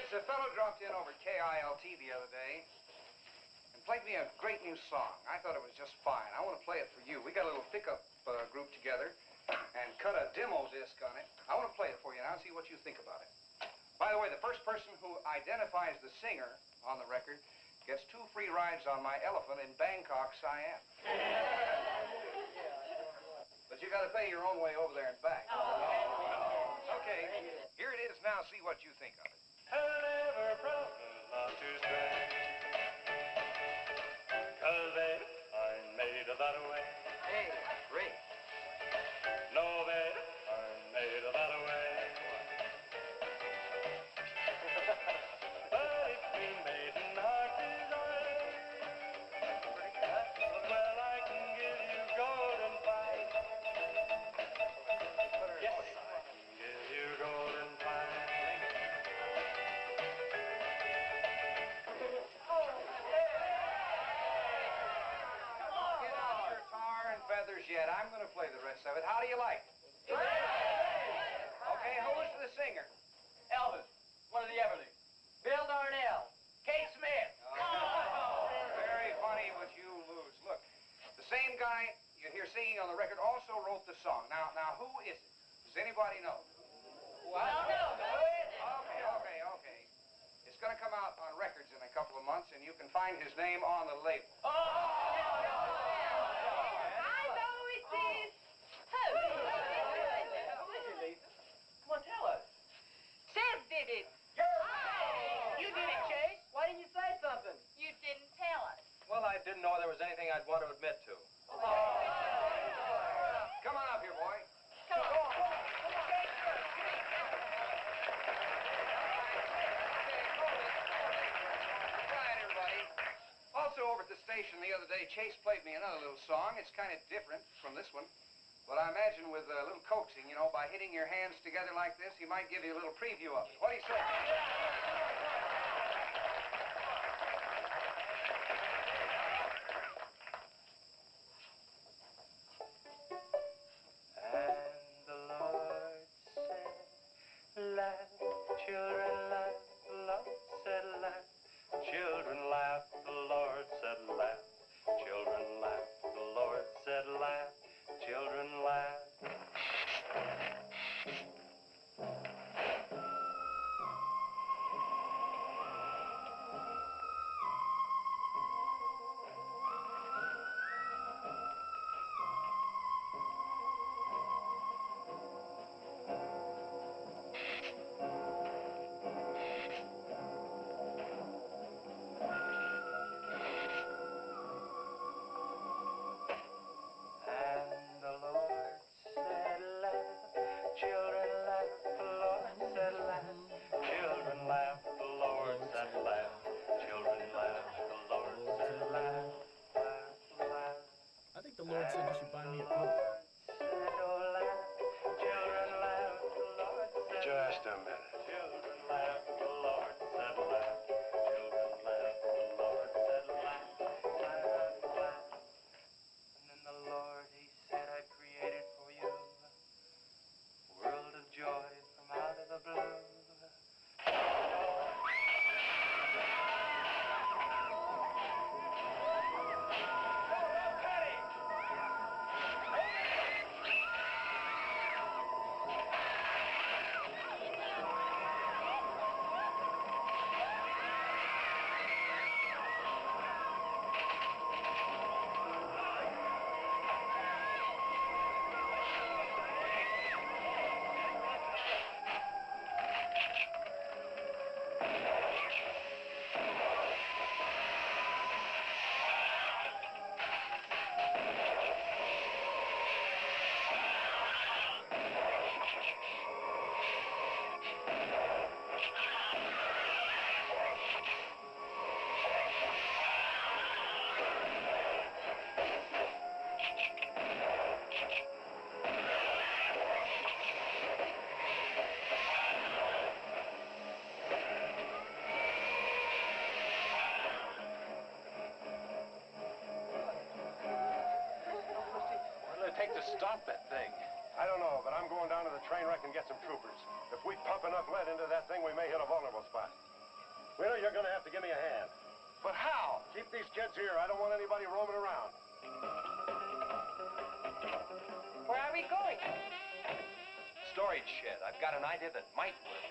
A fellow dropped in over KILT the other day and played me a great new song. I thought it was just fine. I want to play it for you. We got a little pickup group together and cut a demo disc on it. I want to play it for you now and see what you think about it. By the way, the first person who identifies the singer on the record gets 2 free rides on my elephant in Bangkok, Siam. But you got to pay your own way over there and back. Okay, here it is now, see what you think of it. And never promise not to stray. 'Cause babe, I'm made of that way. Hey, Ray. No, babe, I'm made of that way. But if you made an heart desire, well, I can give you golden fire. Yes, I can give you golden fire. Get out your tar and feathers yet. I'm going to play the rest of it. How do you like it? Okay, who's the singer? Elvis, one of the Everly. Bill Darnell. Kate Smith. Very funny, but you lose. Look, the same guy you hear singing on the record also wrote the song. Now, who is it? Does anybody know? Well, I don't know. Okay. It's going to come out on records in a couple of months, and you can find his name on the label. I know it is. Who? Come on, tell us. Chef did it. You did it, Chase. Why didn't you say something? You didn't tell us. Well, I didn't know there was anything I'd want to admit to. Come on up here, boy. Come on. Quiet, everybody. Also, over at the station the other day, Chase played me another little song. It's kind of different from this one. But I imagine with a little coaxing, you know, by hitting your hands together like this, he might give you a little preview of it. What do you say? And the Lord said, laugh, children laugh, the Lord said laugh, children laugh, the Lord said laugh, children laugh, the Lord said laugh, children laugh. And the Lord said laugh, children laugh, the Lord said laugh, children laugh, the Lord said laugh, children laugh, the Lord said laugh, laugh. I think the Lord said you should buy me a Coke. Said, oh, laugh, children laugh, the Lord said Just a laugh, minute. children laugh, the Lord said laugh, children laugh, the Lord said laugh, laugh. And then the Lord, he said, I created for you a world of joy from out of the blue. What'll it take to stop that thing? I don't know, but I'm going down to the train wreck and get some troopers. If we pump enough lead into that thing, we may hit a vulnerable spot. Wheeler, you're going to have to give me a hand. But how? Keep these kids here. I don't want anybody roaming around. Where are we going? Storage shed. I've got an idea that might work.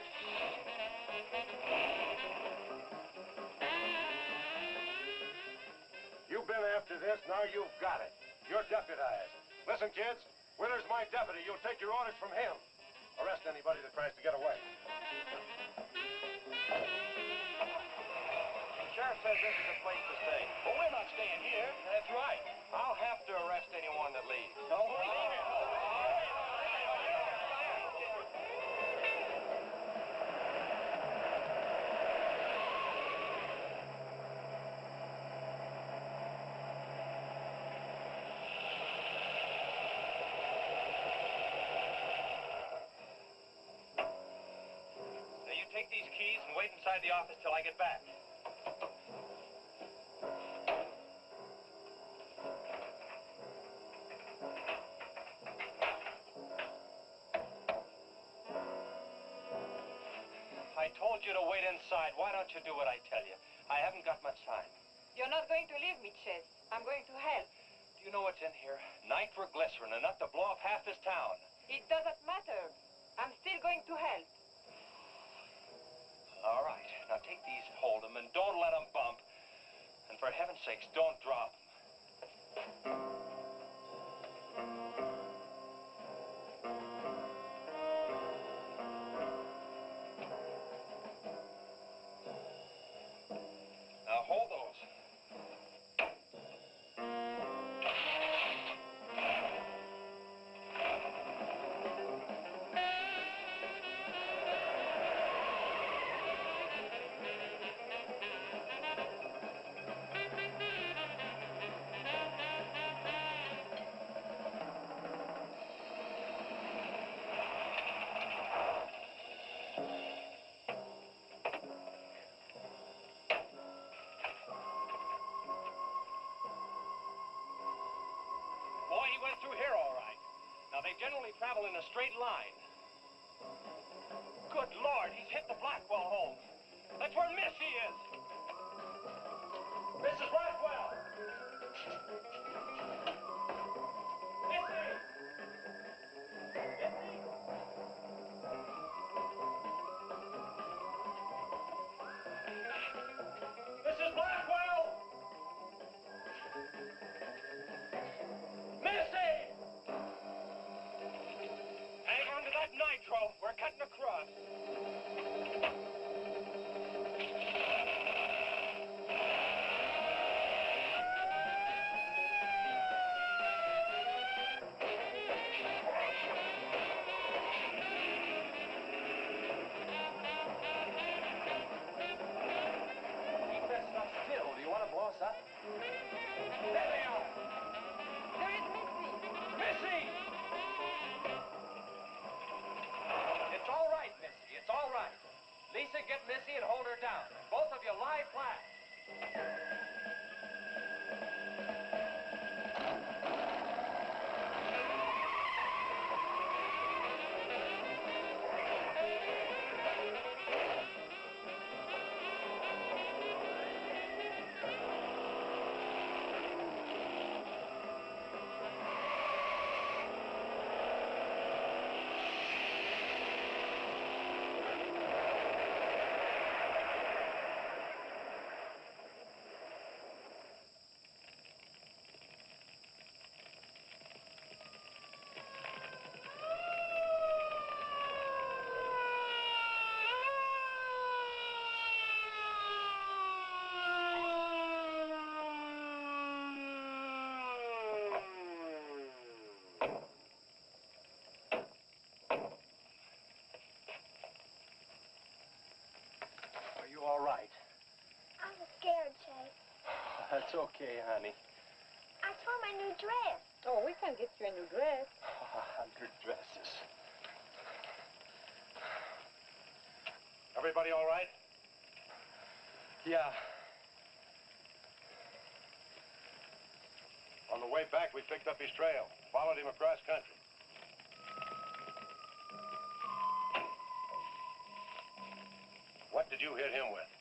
You've been after this, now you've got it. You're deputized. Listen, kids, Wheeler's my deputy. You'll take your orders from him. Arrest anybody that tries to get away. says this is a place to stay? Well, we're not staying here. That's right. I'll have to arrest anyone that leaves. No, leave it. Now you take these keys and wait inside the office till I get back. I told you to wait inside. Why don't you do what I tell you? I haven't got much time. You're not going to leave me, Chess. I'm going to help. Do you know what's in here? Nitroglycerin, enough to blow up half this town. It doesn't matter. I'm still going to help. All right. Now take these, hold them, and don't let them bump. And for heaven's sakes, don't drop them. Now hold those. Boy, he went through here all right. Now, they generally travel in a straight line. Good Lord, he's hit the Blackwell home. That's where Missy is. Mrs. Blackwell! Missy! Missy! Mrs. Blackwell! Missy! Hang on to that nitro. We're cutting across. Keep that stuff still. Do you want to blow us up? There they are. There is Missy. Missy! It's all right, Missy. It's all right. Lisa, get Missy and hold her down. Both of you lie flat. Are you all right? I was scared, Chase. That's okay, honey. I saw my new dress. Oh, we can get you a new dress. 100 dresses. Everybody all right? Yeah. On the way back, we picked up his trail. Followed him across country. What did you hit him with?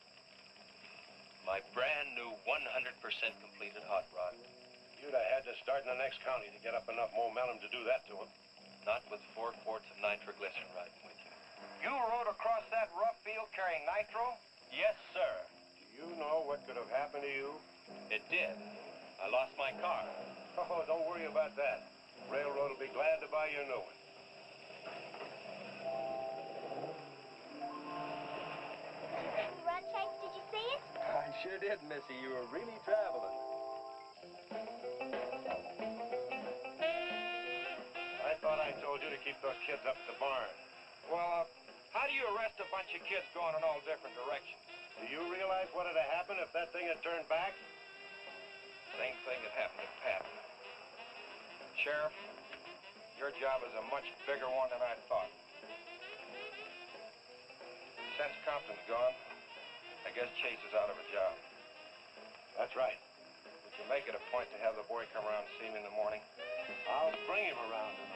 My brand new 100% completed hot rod. You'd have had to start in the next county to get up enough momentum to do that to him. Not with 4 quarts of nitroglycerin riding with you. You rode across that rough field carrying nitro? Yes, sir. Do you know what could have happened to you? It did. I lost my car. Oh, don't worry about that. Railroad will be glad to buy you a new one. Run, Chase, did you see it? I sure did. did, Missy. You were really traveling. I thought I told you to keep those kids up at the barn. Well, how do you arrest a bunch of kids going in all different directions? Do you realize what would have happened if that thing had turned back? Same thing that happened to Pat. Sheriff, your job is a much bigger one than I thought. Since Compton's gone, I guess Chase is out of a job. That's right. Would you make it a point to have the boy come around and see me in the morning? I'll bring him around in the